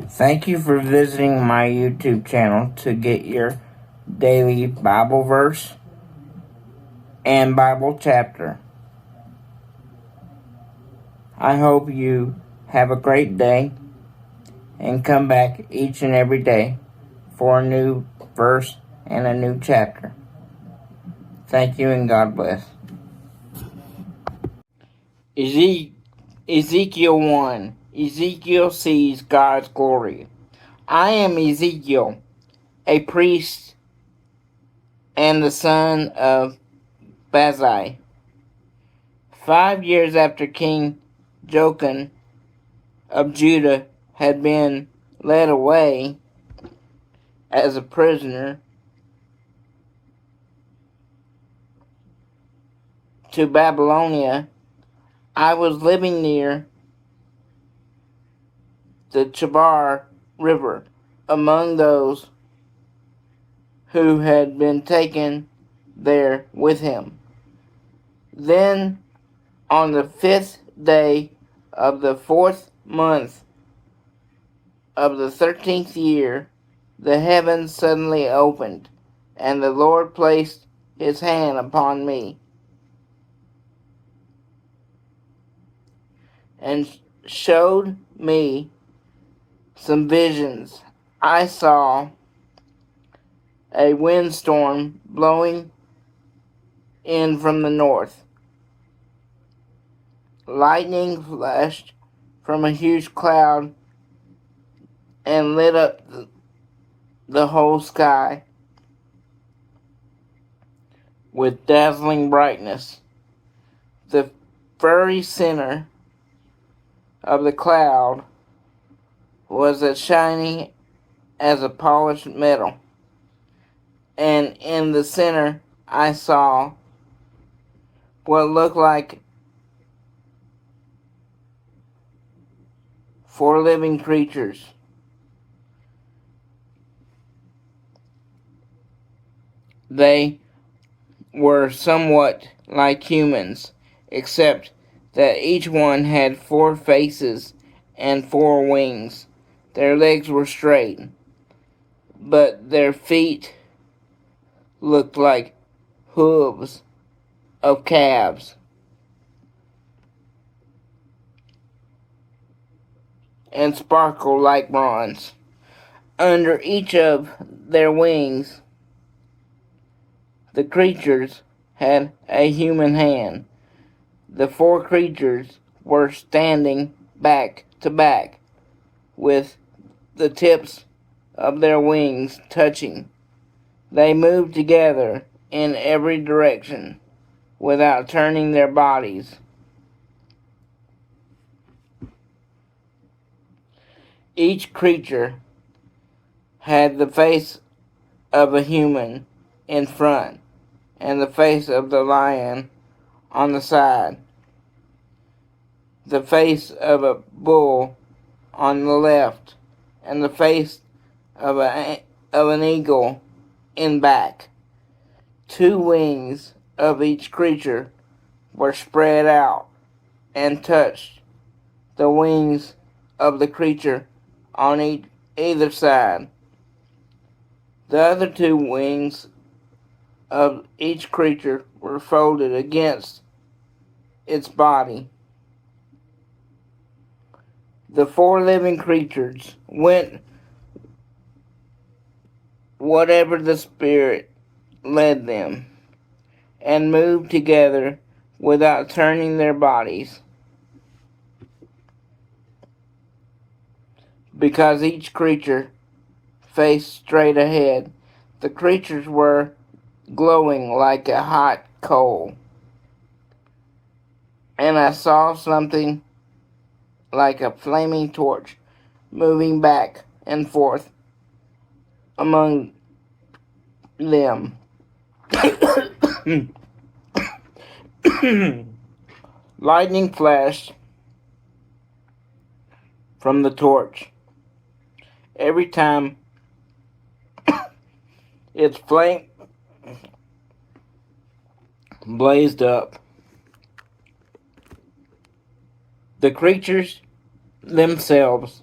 Thank you for visiting my YouTube channel to get your daily Bible verse and Bible chapter. I hope you have a great day and come back each and every day for a new verse and a new chapter. Thank you and God bless. Ezekiel 1. Ezekiel sees God's glory. I am Ezekiel, a priest and the son of Buzi. 5 years after King Jehoiachin of Judah had been led away as a prisoner to Babylonia, I was living near the Chebar River among those who had been taken there with him. Then on the 5th day of the 4th month of the 13th year, the heavens suddenly opened, and the Lord placed his hand upon me and showed me some visions. I saw a windstorm blowing in from the north. Lightning flashed from a huge cloud and lit up the whole sky with dazzling brightness. The very center of the cloud was as shiny as a polished metal, and in the center I saw what looked like 4 living creatures. They were somewhat like humans, except that each one had 4 faces and 4 wings. Their legs were straight, but their feet looked like hoofs of calves, and sparkled like bronze. Under each of their wings, the creatures had a human hand. The 4 creatures were standing back to back, with the tips of their wings touching. They moved together in every direction without turning their bodies. Each creature had the face of a human in front and the face of the lion on the side, the face of a bull on the left, and the face of an eagle in back. 2 wings of each creature were spread out and touched the wings of the creature on either side. The other 2 wings of each creature were folded against its body. The 4 living creatures went whatever the Spirit led them, and moved together without turning their bodies, because each creature faced straight ahead. The creatures were glowing like a hot coal, and I saw something like a flaming torch moving back and forth among them. Lightning flashed from the torch every time its flame blazed up. The creatures themselves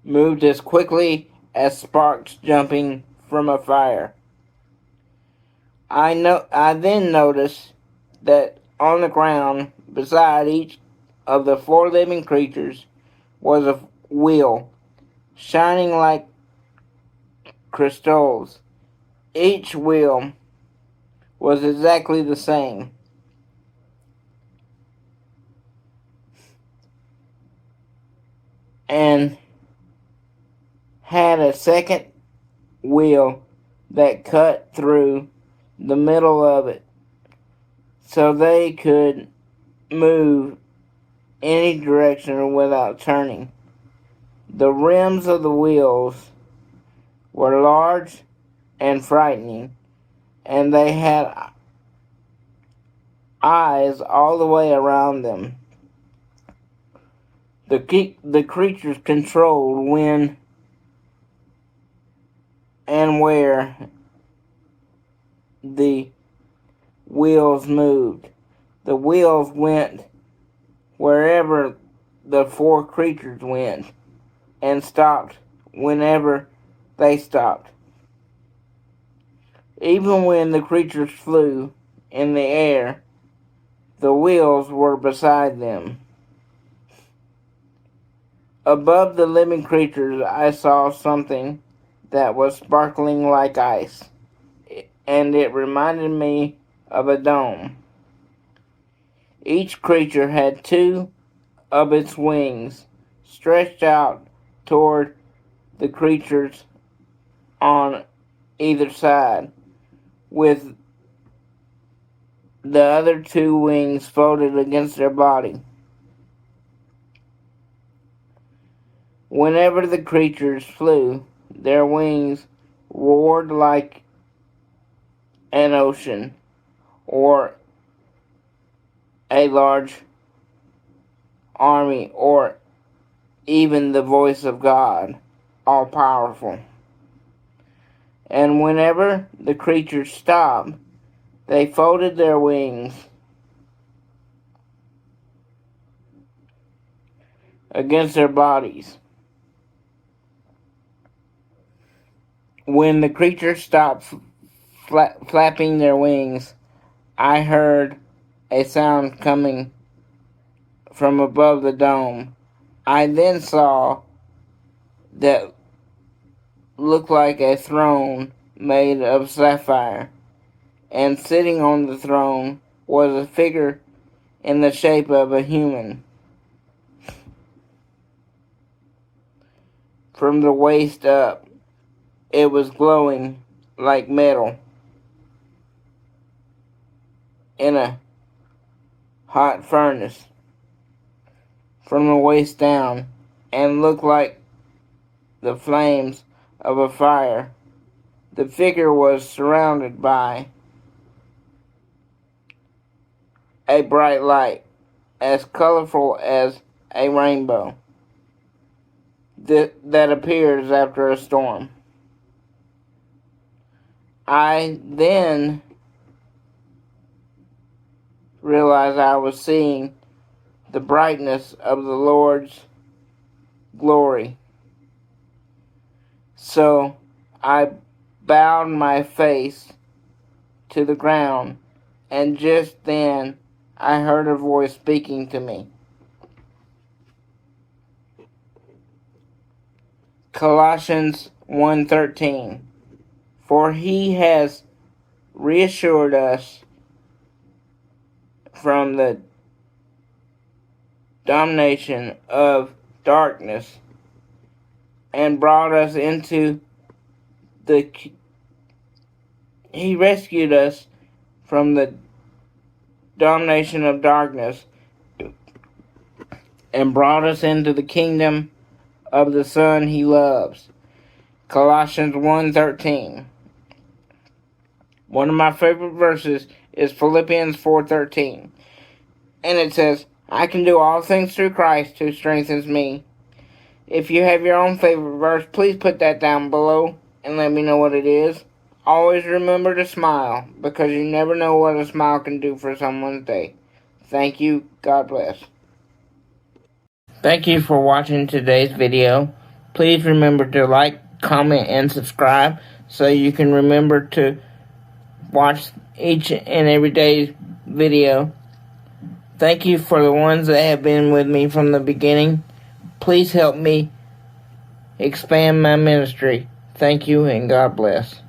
moved as quickly as sparks jumping from a fire. I then noticed that on the ground beside each of the 4 living creatures was a wheel, shining like crystals. Each wheel was exactly the same, and had a second wheel that cut through the middle of it, so they could move any direction without turning. The rims of the wheels were large and frightening, and they had eyes all the way around them. The creatures controlled when and where the wheels moved. The wheels went wherever the 4 creatures went, and stopped whenever they stopped. Even when the creatures flew in the air, the wheels were beside them. Above the living creatures, I saw something that was sparkling like ice, and it reminded me of a dome. Each creature had 2 of its wings stretched out toward the creatures on either side, with the other 2 wings folded against their body. Whenever the creatures flew, their wings roared like an ocean or a large army, or even the voice of God, all-powerful. And whenever the creatures stopped, they folded their wings against their bodies. When the creatures stopped flapping their wings, I heard a sound coming from above the dome. I then saw that looked like a throne made of sapphire, and sitting on the throne was a figure in the shape of a human. From the waist up, it was glowing like metal in a hot furnace. From the waist down, and looked like the flames of a fire. The figure was surrounded by a bright light, as colorful as a rainbow that appears after a storm. I then realized I was seeing the brightness of the Lord's glory. So I bowed my face to the ground, and just then I heard a voice speaking to me. Colossians 1:13. For he has reassured us from the domination of darkness and brought us into he rescued us from the domination of darkness and brought us into the kingdom of the Son he loves. Colossians 1:13. One of my favorite verses is Philippians 4:13. And it says, I can do all things through Christ who strengthens me. If you have your own favorite verse, please put that down below and let me know what it is. Always remember to smile, because you never know what a smile can do for someone's day. Thank you. God bless. Thank you for watching today's video. Please remember to like, comment, and subscribe so you can remember to watch each and every day's video. Thank you for the ones that have been with me from the beginning. Please help me expand my ministry. Thank you, and God bless.